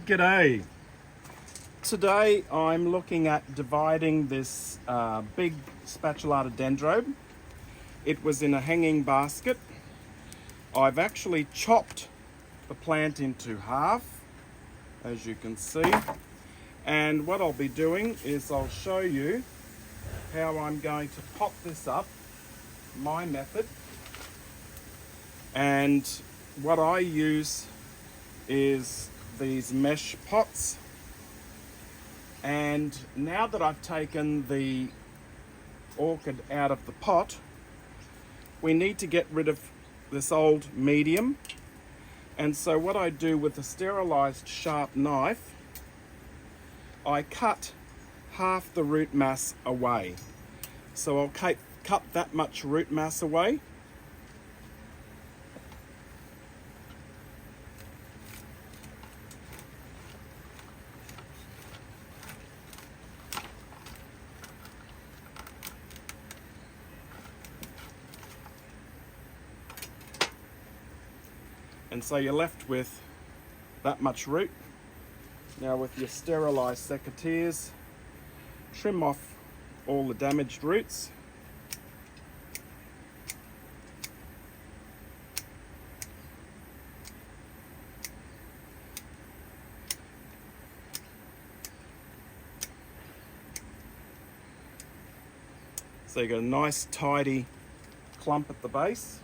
G'day. Today I'm looking at dividing this big Spatulata Dendrobium. It was in a hanging basket. I've actually chopped the plant into half, as you can see. And what I'll be doing is I'll show you how I'm going to pot this up, my method. And what I use is these mesh pots. And now that I've taken the orchid out of the pot, we need to get rid of this old medium. And so what I do with a sterilized sharp knife, I cut half the root mass away. So I'll cut that much root mass away. And so you're left with that much root. Now with your sterilized secateurs, trim off all the damaged roots. So you got a nice tidy clump at the base.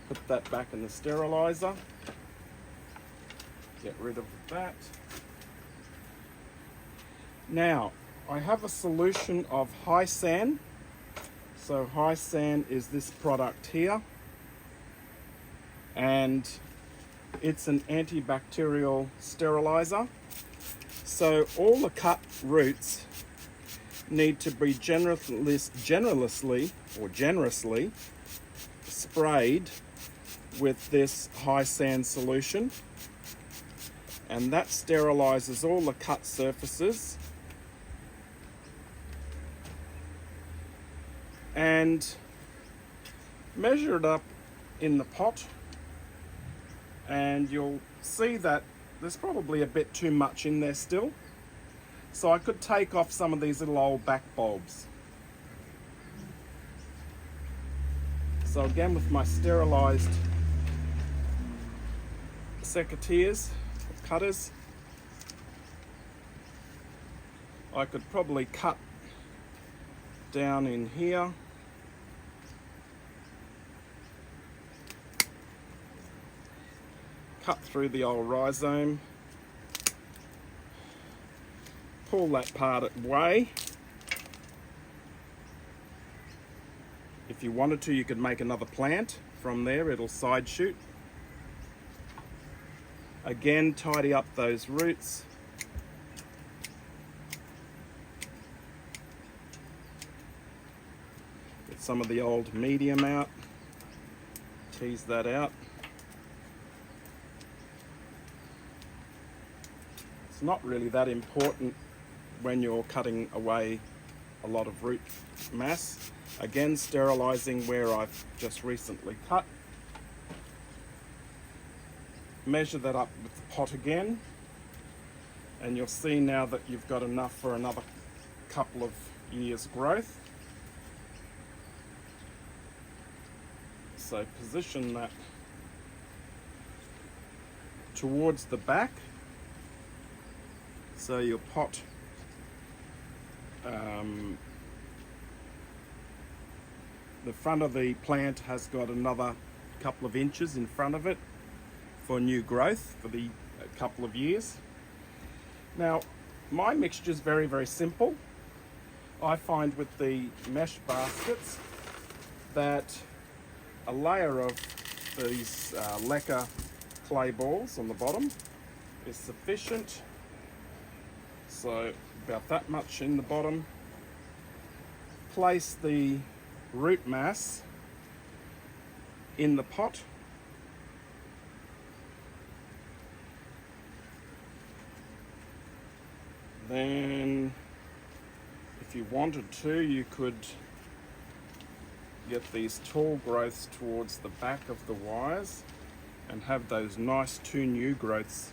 Put that back in the sterilizer. Get rid of that. Now, I have a solution of Hysan. So Hysan is this product here. And it's an antibacterial sterilizer. So all the cut roots need to be generously sprayed with this Hysan solution, and that sterilizes all the cut surfaces. And measure it up in the pot, and you'll see that there's probably a bit too much in there still. So I could take off some of these little old back bulbs. So again, with my sterilized secateurs, cutters, I could probably cut down in here. Cut through the old rhizome. Pull that part away. If you wanted to, you could make another plant from there. It'll side shoot. Again, tidy up those roots. Get some of the old medium out. Tease that out. It's not really that important when you're cutting away a lot of root mass. Again, sterilizing where I've just recently cut. Measure that up with the pot again, and you'll see now that you've got enough for another couple of years growth. So position that towards the back, so your pot the front of the plant has got another couple of inches in front of it for new growth for the couple of years. Now, my mixture is very, very simple. I find with the mesh baskets that a layer of these lacquer clay balls on the bottom is sufficient. So about that much in the bottom. Place the root mass in the pot. Then, if you wanted to, you could get these tall growths towards the back of the wires and have those nice two new growths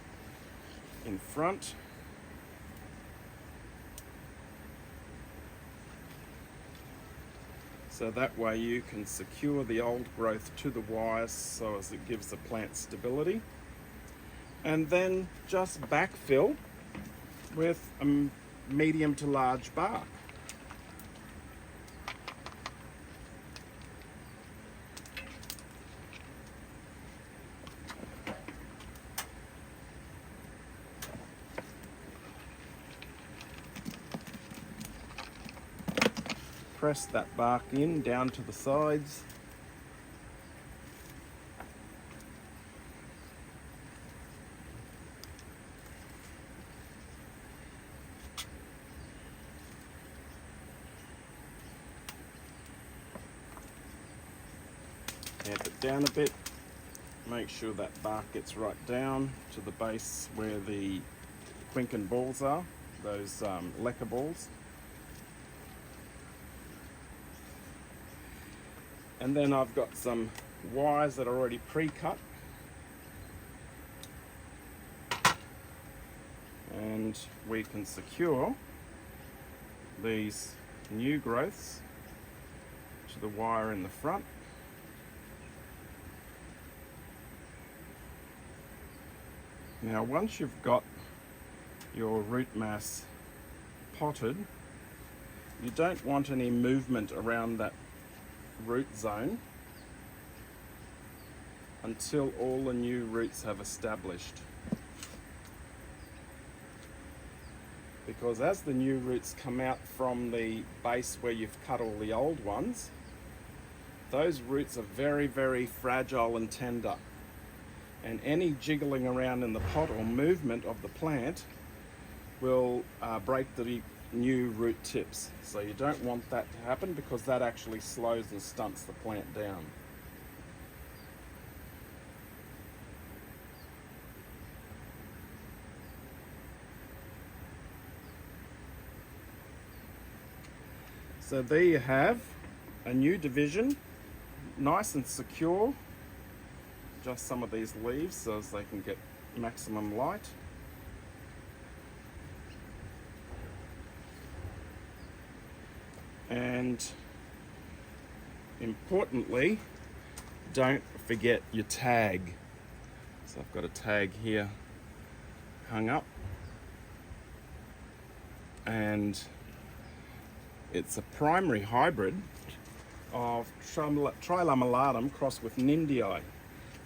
in front. So that way you can secure the old growth to the wires so as it gives the plant stability. And then just backfill with a medium to large bark. Press that bark in down to the sides. Tamp it down a bit. Make sure that bark gets right down to the base where the quinquin balls are, those leca balls. And then I've got some wires that are already pre-cut. And we can secure these new growths to the wire in the front. Now, once you've got your root mass potted, you don't want any movement around that root zone until all the new roots have established. Because as the new roots come out from the base where you've cut all the old ones, those roots are very, very fragile and tender. And any jiggling around in the pot or movement of the plant will break the new root tips. So you don't want that to happen because that actually slows and stunts the plant down. So there you have a new division, nice and secure. Just some of these leaves so as they can get maximum light. And importantly, don't forget your tag. So I've got a tag here hung up, and it's a primary hybrid of Trilamellum crossed with Nindii.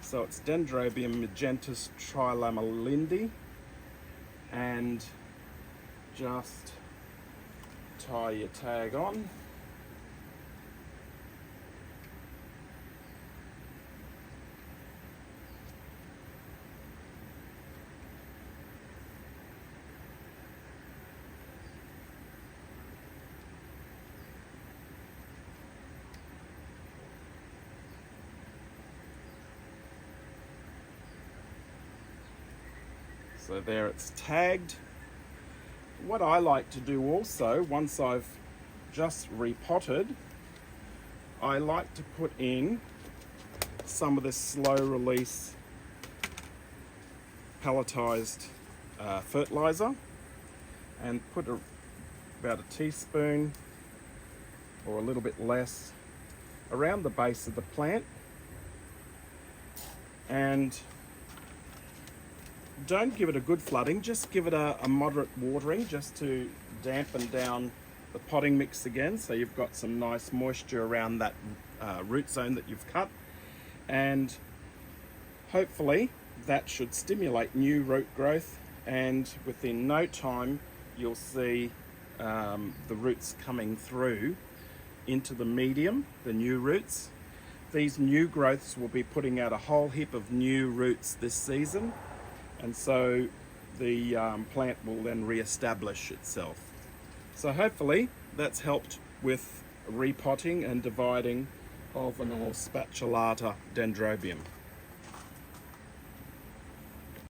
So it's Dendrobium magentis Trilamellindi, and just tie your tag on. So there it's tagged. What I like to do also, once I've just repotted, I like to put in some of this slow release pelletized fertilizer, and put about a teaspoon or a little bit less around the base of the plant. And don't give it a good flooding, just give it a moderate watering just to dampen down the potting mix again, so you've got some nice moisture around that root zone that you've cut, and hopefully that should stimulate new root growth, and within no time you'll see the roots coming through into the medium, the new roots. These new growths will be putting out a whole heap of new roots this season, and so the plant will then re-establish itself. So hopefully that's helped with repotting and dividing of an Spatulata Dendrobium.